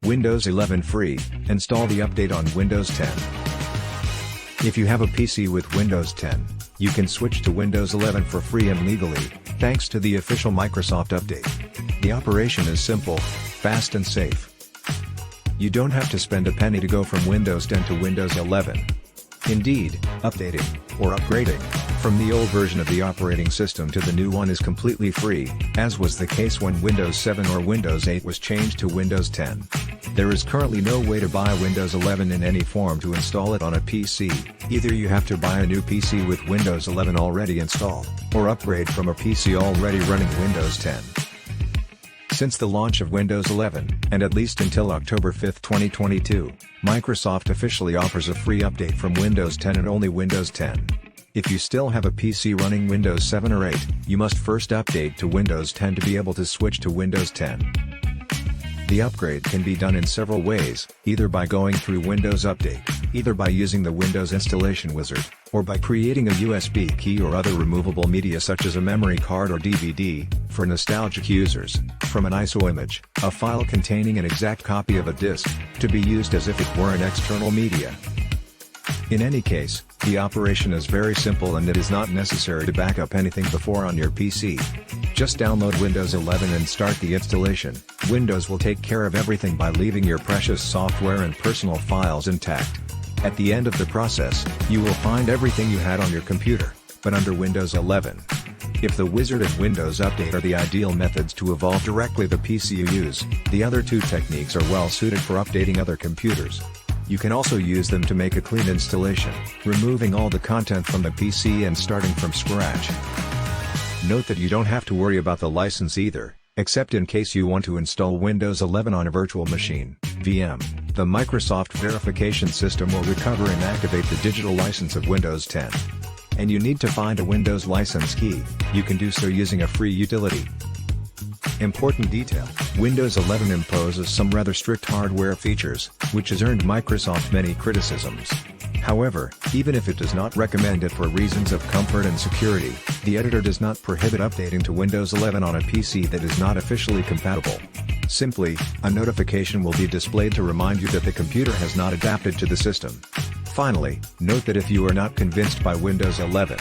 Windows 11 free, install the update on Windows 10. If you have a PC with Windows 10, you can switch to Windows 11 for free and legally, thanks to the official Microsoft update. The operation is simple, fast and safe. You don't have to spend a penny to go from Windows 10 to Windows 11. Indeed, updating, or upgrading, from the old version of the operating system to the new one is completely free, as was the case when Windows 7 or Windows 8 was changed to Windows 10. There is currently no way to buy Windows 11 in any form to install it on a PC, either you have to buy a new PC with Windows 11 already installed, or upgrade from a PC already running Windows 10. Since the launch of Windows 11, and at least until October 5, 2022, Microsoft officially offers a free update from Windows 10 and only Windows 10. If you still have a PC running Windows 7 or 8, you must first update to Windows 10 to be able to switch to Windows 10. The upgrade can be done in several ways, either by going through Windows Update, either by using the Windows Installation Wizard, or by creating a USB key or other removable media such as a memory card or DVD, for nostalgic users, from an ISO image, a file containing an exact copy of a disk, to be used as if it were an external media. In any case, the operation is very simple and it is not necessary to back up anything before on your PC. Just download Windows 11 and start the installation. Windows will take care of everything by leaving your precious software and personal files intact. At the end of the process, you will find everything you had on your computer, but under Windows 11. If the Wizard and Windows Update are the ideal methods to evolve directly the PC you use, the other two techniques are well suited for updating other computers. You can also use them to make a clean installation, removing all the content from the PC and starting from scratch. Note that you don't have to worry about the license either, except in case you want to install Windows 11 on a virtual machine, VM. The Microsoft verification system will recover and activate the digital license of Windows 10. And you need to find a Windows license key. You can do so using a free utility. Important detail: Windows 11 imposes some rather strict hardware features, which has earned Microsoft many criticisms. However, even if it does not recommend it for reasons of comfort and security, the editor does not prohibit updating to Windows 11 on a PC that is not officially compatible. Simply, a notification will be displayed to remind you that the computer has not adapted to the system. Finally, note that if you are not convinced by Windows 11,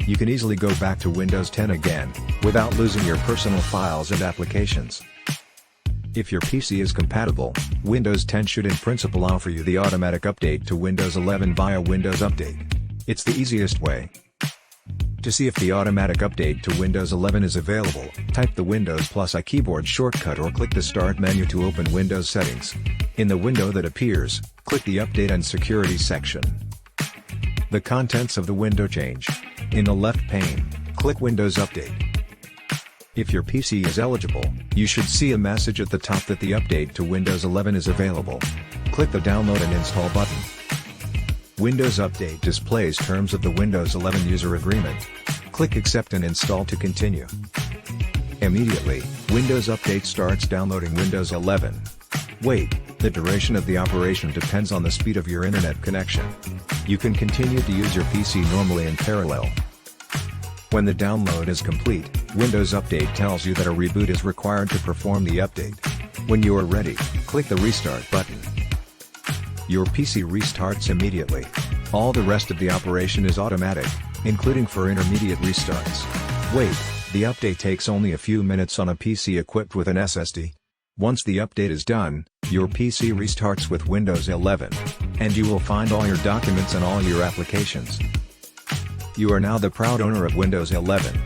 you can easily go back to Windows 10 again, without losing your personal files and applications. If your PC is compatible, Windows 10 should in principle offer you the automatic update to Windows 11 via Windows Update. It's the easiest way. To see if the automatic update to Windows 11 is available, type the Windows + keyboard shortcut or click the Start menu to open Windows Settings. In the window that appears, click the Update and Security section. The contents of the window change. In the left pane, click Windows Update. If your PC is eligible, you should see a message at the top that the update to Windows 11 is available. Click the Download and Install button. Windows Update displays terms of the Windows 11 user agreement. Click Accept and Install to continue. Immediately, Windows Update starts downloading Windows 11. Wait, the duration of the operation depends on the speed of your internet connection. You can continue to use your PC normally in parallel. When the download is complete, Windows Update tells you that a reboot is required to perform the update. When you are ready, click the Restart button. Your PC restarts immediately. All the rest of the operation is automatic, including for intermediate restarts. Wait, the update takes only a few minutes on a PC equipped with an SSD. Once the update is done, your PC restarts with Windows 11, and you will find all your documents and all your applications. You are now the proud owner of Windows 11.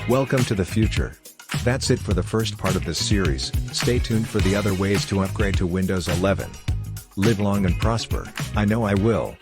Welcome to the future. That's it for the first part of this series. Stay tuned for the other ways to upgrade to Windows 11. Live long and prosper, I know I will.